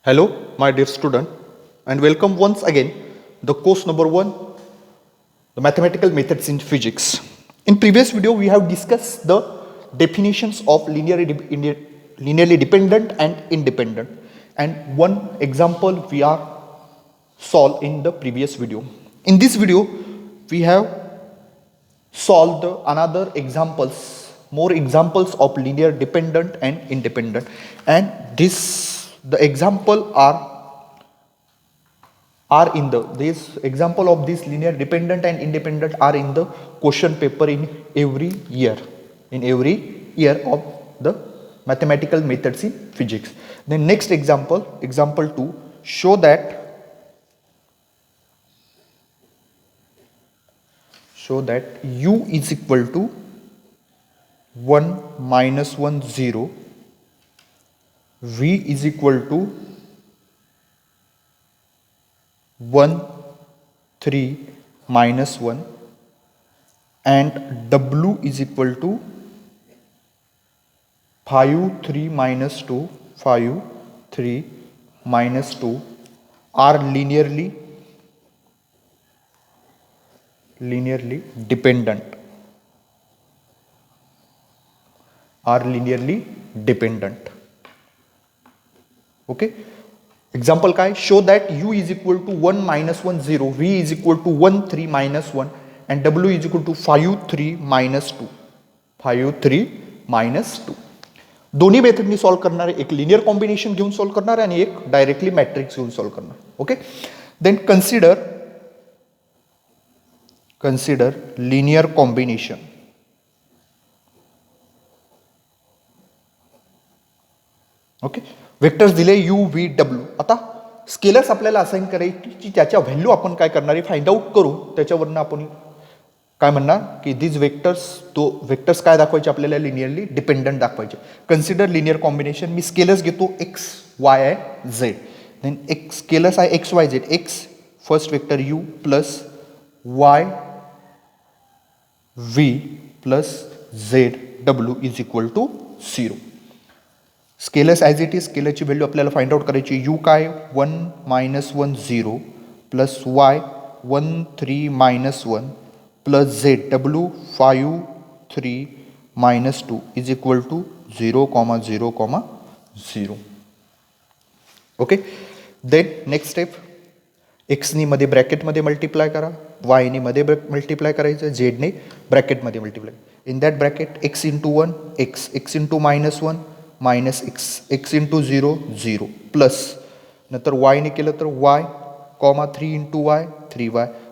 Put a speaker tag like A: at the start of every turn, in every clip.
A: Hello, my dear student, and welcome once again the course number 1, the mathematical methods in physics. In previous video, we have discussed the definitions of linearly dependent and independent, and one example we are solved in the previous video. In this video, we have solved another examples, more examples of linear dependent and independent, and the example are in this example of this linear dependent and independent are in the question paper in every year of the mathematical methods in physics. The next example 2, show that u is equal to 1 minus 1 0, v is equal to 1 3 minus 1, and w is equal to 5 3 minus 2 are linearly dependent. Okay. Example काय, show that u is equal to 1 minus 1 0, v is equal to 1 3 minus 1, and w is equal to 5 3 minus 2. दोन्ही मेथडनी solve करणार आहे, एक linear combination घेऊन solve करणार आहे आणि एक डायरेक्टली मॅट्रिक्स घेऊन सॉल्व करणार. Okay, then consider linear combination. Okay, vectors दिले u v w. आता स्केलर्स आपल्याला असाइन करायची, त्याच्या व्हॅल्यू आपण काय करणार आहे, फाइंड आउट करू. त्याच्यावरनं आपण काय म्हणणार की दिस वेक्टर्स काय दाखवायचे आपल्याला, लिनियरली डिपेंडंट दाखवायचे. Consider linear combination. मी स्केलर्स घेतो x y आहे z, देन x स्केलर्स आहे x y z. x first vector u plus y v plus z w is equal to 0. Scalars as it is, स्केलरची value आपल्याला find out करायची. U काय 1 minus 1 0 plus y 1 3 minus 1 plus z डब्ल्यू 5 3 minus 2 is equal to 0, 0, 0. Okay, then next step, एक्सनी मध्ये ब्रॅकेटमध्ये multiply करा, वायने मध्ये मल्टिप्लाय करायचं, झेडने ब्रॅकेटमध्ये multiply. In that bracket x into 1 x into minus 1 minus x into 0 0 plus नंतर वायने केलं तर y comma 3 into y 3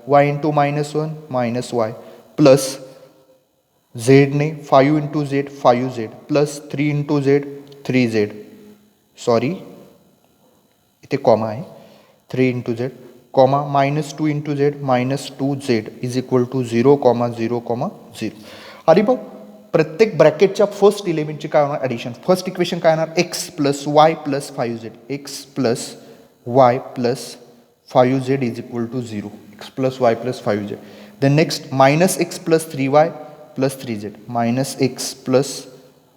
A: y into minus 1 minus y plus झेडने 5 into z 5 z plus 3 into z 3 z, sorry इथे comma आहे, 3 into Z comma minus 2 into z minus 2 z is equal to 0, 0, 0. अरे भाऊ, प्रत्येक ब्रॅकेटच्या फर्स्ट एलिमेंटची काय होणार, addition. First equation काय होणार, x plus y plus 5z, x plus y plus 5z is equal to 0, x plus y plus 5z. Then next minus x plus 3y plus 3z, minus x plus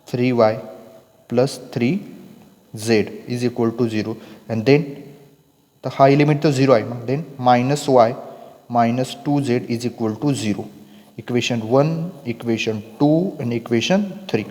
A: 3y plus 3z is equal to 0. And then तर हा element तर 0 आहे, मग then minus y minus 2z is equal to 0. Equation 1, equation 2 आणि equation 3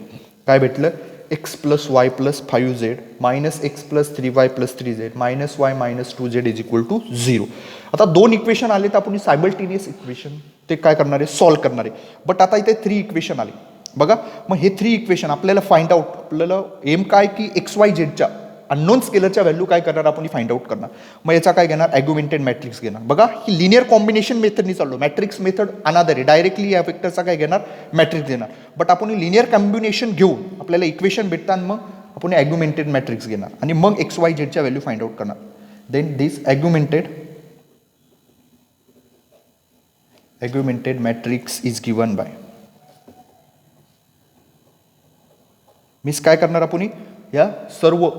A: काय भेटलं, x plus y plus 5z minus x plus 3y plus 3z minus y minus 2z is equal to 0. आता दोन इक्वेशन आले तर आपण सायमल्टेनियस इक्वेशन ते काय करणार आहे, सॉल्व करणार आहे. बट आता इथे 3 इक्वेशन आले बघा. मग हे 3 इक्वेशन आपल्याला फाइंड आउट, आपल्याला एम काय की एक्स वाय झेडच्या अननोन स्केलरच्या व्हॅल्यू काय करणार आपण फाइंड आउट करणार. मग याचा काय घेणार, ॲग्युमेंटेड मॅट्रिक्स घेणार. बघा, ही लिनियर कॉम्बिनेशन मेथडनी चाललो, मॅट्रिक्स मेथड अनादर आहे, डायरेक्टली या वेक्टरचा काय घेणार, मॅट्रिक्स घेणार. बट आपण लिनियर कॉम्बिनेशन घेऊन आपल्याला इक्वेशन भेटतात, मग आपण ॲग्युमेंटेड मॅट्रिक्स घेणार आणि मग एक्स वाय झेडच्या व्हॅल्यू फाइंड आउट करणार. Then this augmented matrix is given by means काय करणार आपण, या सर्व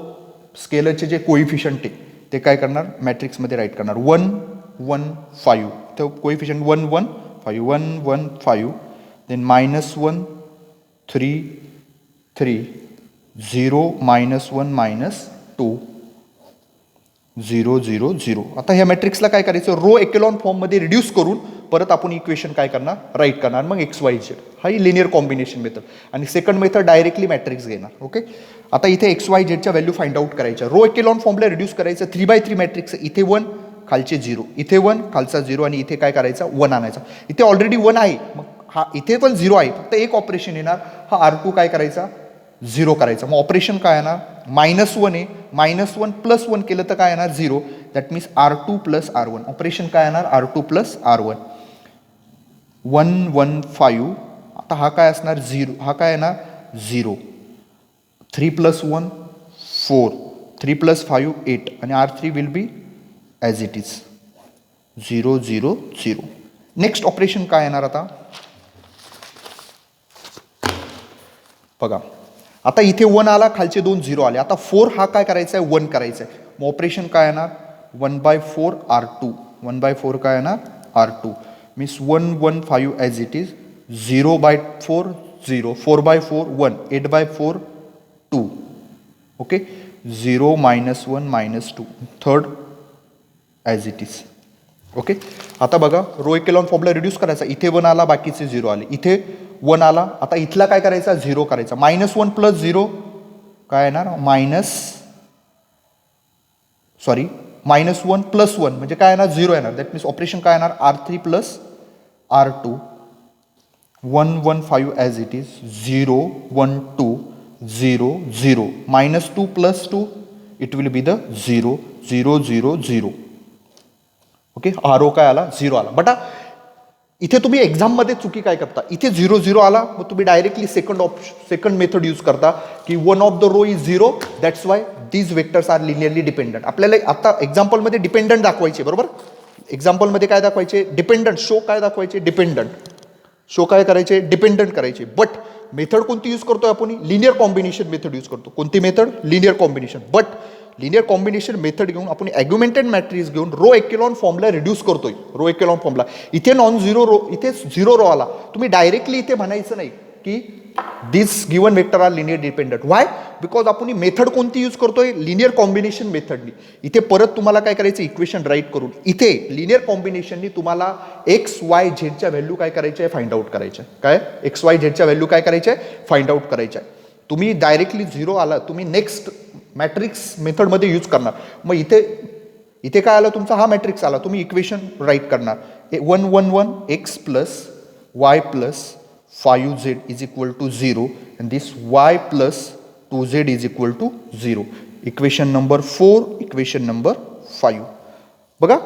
A: स्केलरचे जे कोइफिशियंट आहे ते काय करणार, मॅट्रिक्समध्ये राईट करणार. 1 1 5 तर कोइफिशियंट 1 1 5 1 1 5, देन मायनस 1 3 3 0 -1 -2 0 0 0. आता ह्या मॅट्रिक्सला काय करायचं, रो एकेलॉन फॉर्ममध्ये रिड्यूस करून परत आपण इक्वेशन काय करणार, राईट करणार. मग एक्स वाय झेड हा ही लिनियर कॉम्बिनेशन मेथड. आणि सेकंड मेथड डायरेक्टली मॅट्रिक्स घेणार. ओके, आता इथे एक्स वाय झेडच्या व्हॅल्यू फाइंड आउट करायच्या. रो एकेलॉन फॉर्मला रिड्यूस करायचं. 3x3 मॅट्रिक्स, इथे 1 खालचे 0, इथे 1 खालचा 0 आणि इथे काय करायचा 1 आणायचा. इथे ऑलरेडी 1 आहे, मग हा इथे पण 0 आहे, फक्त एक ऑपरेशन येणार, हा R2 काय करायचा 0 करायचा. मग ऑपरेशन काय येणार, -1 आहे, -1 + 1 केलं तर काय येणार 0. That means R2 + R1. Operation काय येणार R2 + R1. 1 1 5. आता हा काय असणार 0, हा काय येणार 0. 3 + 1 4, 3 + 5 8 आणि R3 will be as it is 0 0 0. Next operation काय येणार आता बघा. आता इथे 1 आला, खालचे 2 0 आले. आता 4 हा काय करायचा आहे 1 करायचा आहे. मग ऑपरेशन काय येणार 1/4 R2. 1/4 काय येणार R2. Means 1 1 5 as it is 0/4 0, 4/4 1, 8/4 2. Okay, 0 -1 -2. Third as it is. Okay, आता बघा रो एकेलॉन फॉर्मला रिड्यूस करायचा. इथे 1 आला, बाकीचे 0 आले. इथे 1 आला, आता इथला काय करायचा 0 करायचा. -1 + 0 काय येणार -1 + 1 म्हणजे काय येणार 0 येणार. दॅट मीन्स ऑपरेशन काय येणार R3 + R2. 1 1 5 as it is 0 1 2 0 0. -2 + 2 it will be the 0 0 0 0. Okay, RO काय आला 0 आला. बटा इथे तुम्ही एक्झाममध्ये चुकी काय करता, इथे 0 0 आला, मग तुम्ही डायरेक्टली सेकंड मेथड यूज करता की 1 of the row is 0, that's why these vectors are linearly dependent. आपल्याला आता एक्झाम्पलमध्ये डिपेंडंट दाखवायचे, बरोबर. एक्झाम्पलमध्ये काय दाखवायचे डिपेंडंट, शो काय दाखवायचे डिपेंडंट, शो काय करायचे डिपेंडंट करायचे. बट मेथड कोणती यूज करतोय आपण, लिनियर कॉम्बिनेशन मेथड यूज करतो. कोणती method, linear combination. But linear combination method घेऊन आपण ॲग्युमेंटेड मॅट्रिक्स घेऊन रो एकेलॉन फॉर्मला रिड्यूस करतोय. रो एकेलॉन फॉर्मला इथे नॉन झिरो रो, इथे 0 रो आला, तुम्ही डायरेक्टली इथे म्हणायचं नाही की this given vector are linear dependent. Why, because आपण मेथड कोणती यूज करतोय, लिनियर कॉम्बिनेशन मेथडनी. इथे परत तुम्हाला काय करायचं इक्वेशन राईट करून इथे लिनियर कॉम्बिनेशननी तुम्हाला एक्स वाय झेडच्या व्हॅल्यू काय करायचे आहे फाइंड आउट करायचे. काय एक्स वाय झेडच्या व्हॅल्यू काय करायचे आहे फाइंड आउट करायचे आहे. तुम्ही डायरेक्टली 0 आला, तुम्ही नेक्स्ट मॅट्रिक्स मेथडमध्ये यूज करणार. मग इथे काय आलं तुमचा हा मॅट्रिक्स आला, तुम्ही इक्वेशन राईट करणार 1 1 1 x + y + 5z = 0 and this y + 2z = 0. Equation number 4, equation number 5. बघा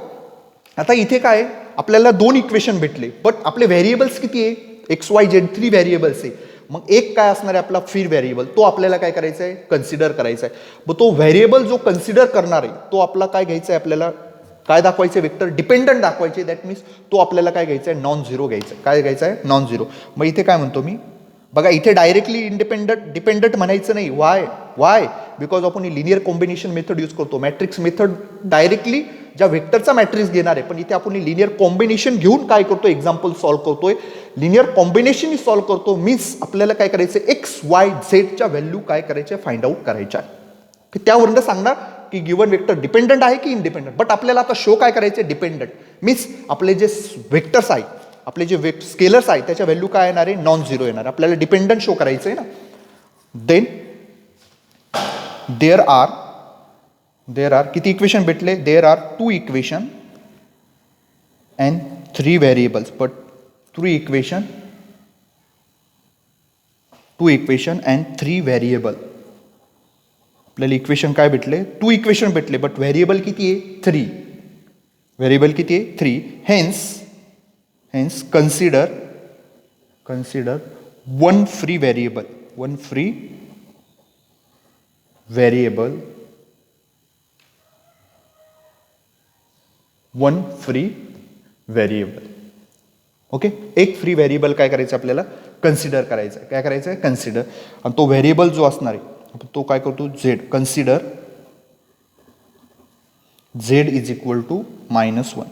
A: आता इथे काय आपल्याला 2 इक्वेशन भेटले, बट आपले व्हेरिएबल्स किती आहे, एक्स वाय झेड 3 व्हेरिएबल्स आहे. मग एक काय असणार आहे आपला फ्री व्हेरिएबल, तो आपल्याला काय करायचा आहे कन्सिडर करायचा आहे. मग तो व्हेरिएबल जो कन्सिडर करणार आहे तो आपला काय घ्यायचा आहे, आपल्याला काय दाखवायचे वेक्टर डिपेंडंट दाखवायचे. दॅट मीन्स तो आपल्याला काय घ्यायचा आहे नॉन झिरो घ्यायचा आहे. काय घ्यायचा आहे नॉन झिरो. मग इथे काय म्हणतो मी बघा, इथे डायरेक्टली डिपेंडंट म्हणायचं नाही. वाय बिकॉज आपण लिनियर कॉम्बिनेशन मेथड यूज करतो. मॅट्रिक्स मेथड डायरेक्टली ज्या वेक्टरचा मॅट्रिक्स घेणार आहे, पण इथे आपण लिनियर कॉम्बिनेशन घेऊन काय करतो एक्झाम्पल सॉल्व्ह करतोय. लिनियर कॉम्बिनेशन सॉल्व्ह करतो मीन्स आपल्याला काय करायचं एक्स वाय झेडच्या व्हॅल्यू काय करायच्या फाइंड आउट करायच्या आहे. त्यावरून सांगणार की गिवन वेक्टर डिपेंडंट आहे की इनडिपेंडंट. बट आपल्याला आता शो काय करायचे डिपेंडंट मीन्स आपले जे वेक्टर्स आहेत, आपले जे स्केलर्स आहेत त्याच्या व्हॅल्यू काय येणार आहे नॉन झिरो येणार. आपल्याला डिपेंडंट शो करायचं आहे ना. देन देअर आर किती इक्वेशन भेटले, there are 2 equation and 3 variables. But 2 equation and 3 variable. आपल्याला इक्वेशन काय भेटले 2 इक्वेशन भेटले, बट व्हेरिएबल किती आहे 3. व्हेरिएबल किती आहे 3. Hence consider one free variable, one free variable. Okay, एक फ्री व्हेरिएबल काय करायचं आपल्याला कन्सिडर करायचं. काय करायचं आहे कन्सिडर. आणि तो व्हेरिएबल जो असणार आहे आपण तो काय करतो झेड. Consider Z = -1.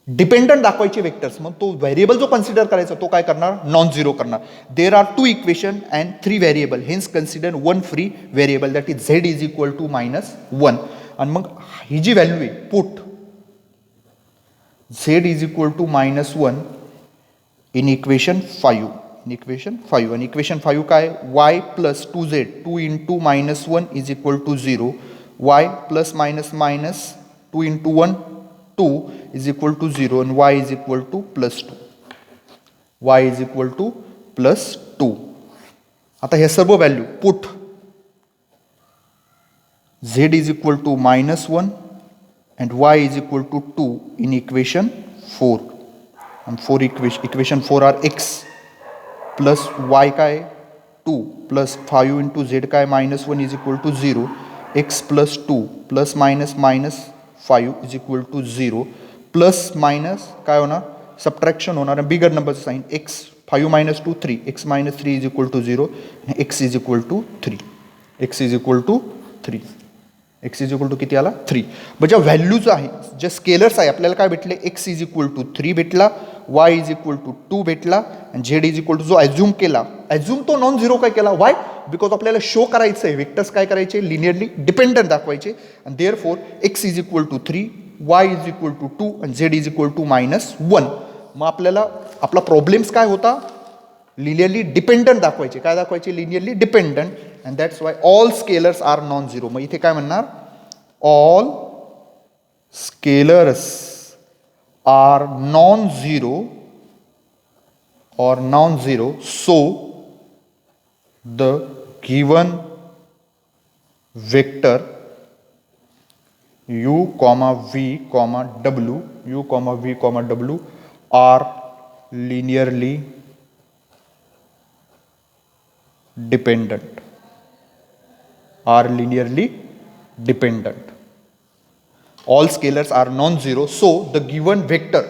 A: डिपेंडंट दाखवायचे वेक्टर्स. मग तो व्हेरिएबल जो कन्सिडर करायचा तो काय करणार नॉन झिरो करणार. There are 2 equation and 3 variable. Hence consider 1 free variable that is z = -1. आणि मग ही जी व्हॅल्यू आहे put z is equal to -1 in equation 5. आणि इक्वेशन 5 काय y plus 2z 2 into -1 is equal to 0, y plus minus 2 into 1 2 is equal to 0 आणि y is equal to plus 2. आता हे सर्व value put z is equal to -1 and y is equal to 2 in equation 4. And equation 4 are x plus y काय 2 plus 5 into z काय -1 is equal to 0, x plus 2 plus minus 5 is equal to 0, plus minus काय होणार subtraction होणार आणि बिगर नंबरचं sign x 5 minus 2 3, x minus 3 is equal to 0 आणि x is equal to 3. x is equal to 3. x is equal to किती आला 3. मग ज्या व्हॅल्यूज आहे जे स्केलर्स आहे आपल्याला काय भेटले x इज इक्वल टू 3 भेटला, y इज इक्वल टू 2 भेटला आणि z इज इक्वल टू जो ॲझ्युम केला तो नॉन झिरो काय केला वाय बिकॉज आपल्याला शो करायचं आहे वेक्टर्स काय करायचे लिनियरली डिपेंडंट दाखवायचे आणि therefore x is equal to 3, y is equal to 2 आणि z इज इक्वल टू -1. मग आपल्याला आपला प्रॉब्लेम्स काय होता लिनियरली डिपेंडंट दाखवायचे. काय दाखवायचे linearly dependent and that's why all scalars are non-zero. मग इथे काय म्हणणार all scalars are non-zero so the given vector u v w are linearly dependent. All scalars are non-zero so the given vector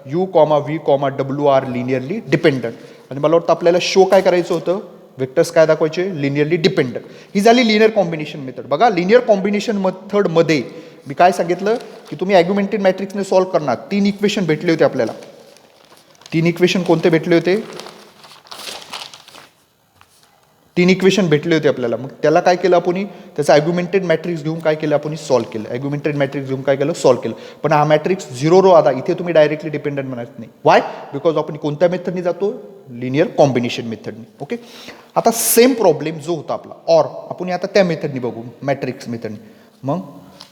A: u v w are linearly dependent. आणि मला वाटतं आपल्याला show काय करायचं होतं वेक्टर्स काय दाखवायचे लिनियरली डिपेंडंट. ही झाली लिनियर कॉम्बिनेशन मेथड. बघा लिनियर कॉम्बिनेशन मेथडमध्ये मी काय सांगितलं की तुम्ही ॲग्युमेंटेड मॅट्रिक्सने सॉल्व्ह करणार. 3 इक्वेशन भेटले होते आपल्याला. 3 इक्वेशन कोणते भेटले होते 3 इक्वेशन भेटले होते आपल्याला. मग त्याला काय केलं आपण त्याचा ॲग्युमेंटेड मॅट्रिक्स घेऊन काय केलं आपण सॉल्व्ह केलं. ॲग्युमेंटेड मॅट्रिक्स घेऊन काय केलं सॉल्व्ह केलं. पण हा मॅट्रिक्स 0 रो आला इथे तुम्ही डायरेक्टली डिपेंडंट म्हणत नाही. वाय बिकॉज आपण कोणत्या मेथडनी जातो लिनियर कॉम्बिनेशन मेथडनी. ओके आता सेम प्रॉब्लेम जो होता आपला ऑर आपण आता त्या मेथडनी बघू मॅट्रिक्स मेथडनी. मग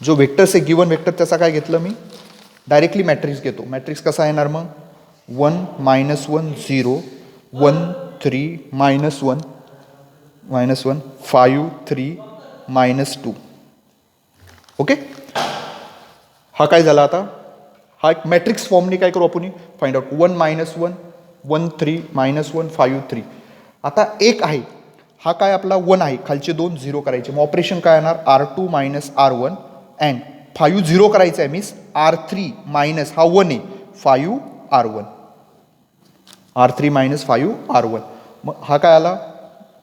A: जो वेक्टर्स आहे गिवन वेक्टर त्याचा काय घेतलं मी डायरेक्टली मॅट्रिक्स घेतो. मॅट्रिक्स कसा येणार मग 1 -1 0 1 3 -1 -1 5 3 -2. ओके हा काय झाला आता हा एक मॅट्रिक्स फॉर्मने काय करू आपण फाइंड आउट 1 -1 1 3 -1 5 3. आता एक आहे हा काय आपला 1 आहे खालचे 2 0 करायचे. मग ऑपरेशन काय येणार R2 - R1 अँड 5 0 करायचं आहे मीन्स R3 मायनस हा 1 आहे 5 R1 R3 - 5 R1. मग हा काय आला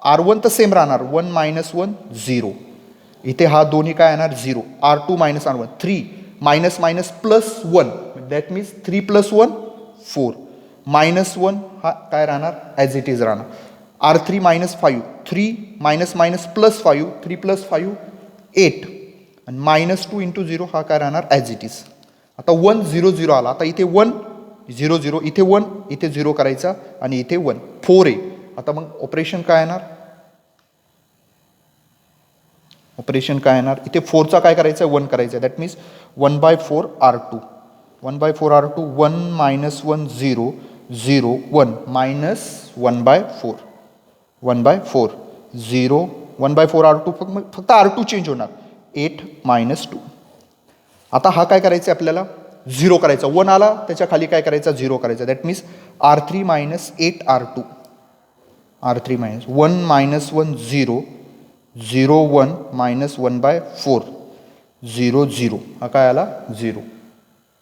A: R1 तर सेम राहणार 1 -1 0. इथे हा दोन्ही काय येणार 0 R2 - R1 3 minus plus 1 that means 3 + 1 4 -1 हा काय राहणार ॲज इट इज राहणार. R3 - 5 3 मायनस प्लस 5 3 + 5 8 आणि -2 × 0 हा काय राहणार ॲज इट इज. आता 1 0 0 आला. आता इथे 1 0 0 इथे 1 इथे 0 करायचा आणि इथे 1 4 आहे. आता मग ऑपरेशन काय येणार इथे 4चा काय करायचं 1 करायचं that means 1/4 R2 1/4 R2 1 -1 0 0 1 -1/4 1/4 0 1/4 R2 फक्त R2 चेंज होणार 8 -2. आता हा काय करायचं आपल्याला 0 करायचा 1 आला त्याच्या खाली काय करायचा 0 करायचा that means R3 - 8 R2 R3 - 1 -1 0 0 1 -1/4 0 0 हा काय आला 0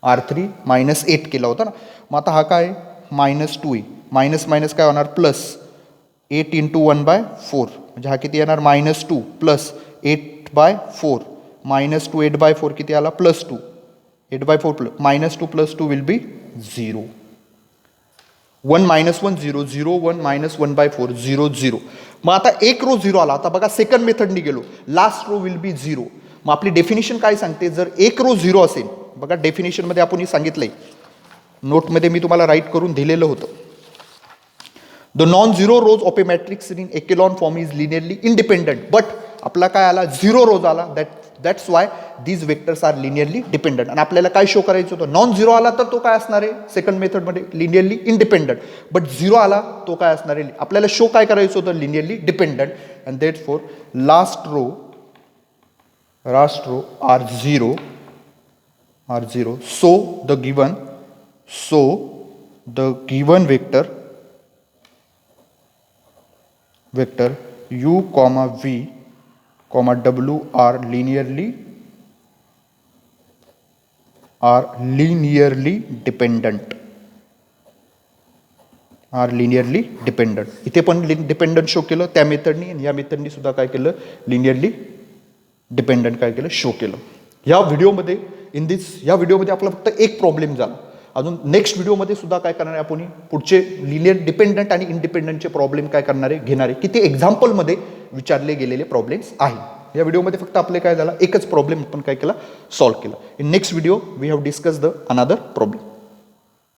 A: R3 -8 केला होता ना. मग आता हा काय -2 आहे मायनस काय होणार प्लस 8 × 1/4 म्हणजे हा किती येणार -2 प्लस 8/4 -2 8/4 किती आला +2 8/4 -2 + 2 विल बी 0. 1 -1 0 0 1 -1 बाय 4 0 0. मग आता एक रो 0 आला. आता बघा सेकंड मेथडनी गेलो, लास्ट रो विल बी 0. मग आपली डेफिनेशन काय सांगते, जर एक रो 0 असेल, बघा डेफिनेशनमध्ये आपण सांगितलंय, नोटमध्ये मी तुम्हाला राईट करून दिलेलं होतं. The non zero rows of a matrix in echelon form is linearly independent. But आपला काय आला, 0 रोज आला. That's why these vectors are linearly dependent. आणि आपल्याला काय शो करायचं होतं, नॉन झिरो आला तर तो काय असणार आहे सेकंड मेथडमध्ये, लिनियरली इंडिपेंडंट. बट 0 आला तो काय असणार आहे, आपल्याला शो काय करायचं होतं, linearly dependent. And that four last row are zero. So the given vector u comma v comma w are linearly dependent. इथे पण डिपेंडंट शो केलं त्या मेथडनी, आणि या मेथडनी सुद्धा काय केलं, लिनियरली डिपेंडंट काय केलं, शो केलं. या व्हिडिओमध्ये या व्हिडिओमध्ये आपला फक्त एक प्रॉब्लेम झाला. अजून नेक्स्ट व्हिडिओमध्ये सुद्धा काय करणार आहे आपण, पुढचे लिनियर डिपेंडंट आणि इंडिपेंडंटचे प्रॉब्लेम काय करणार आहे, घेणार आहे, की ते एक्झाम्पलमध्ये विचारले गेलेले प्रॉब्लेम्स आहे. या व्हिडिओमध्ये फक्त आपले काय झाला, एकच प्रॉब्लेम आपण काय केला, सॉल्व्ह केला. In next video we have discuss the another problem.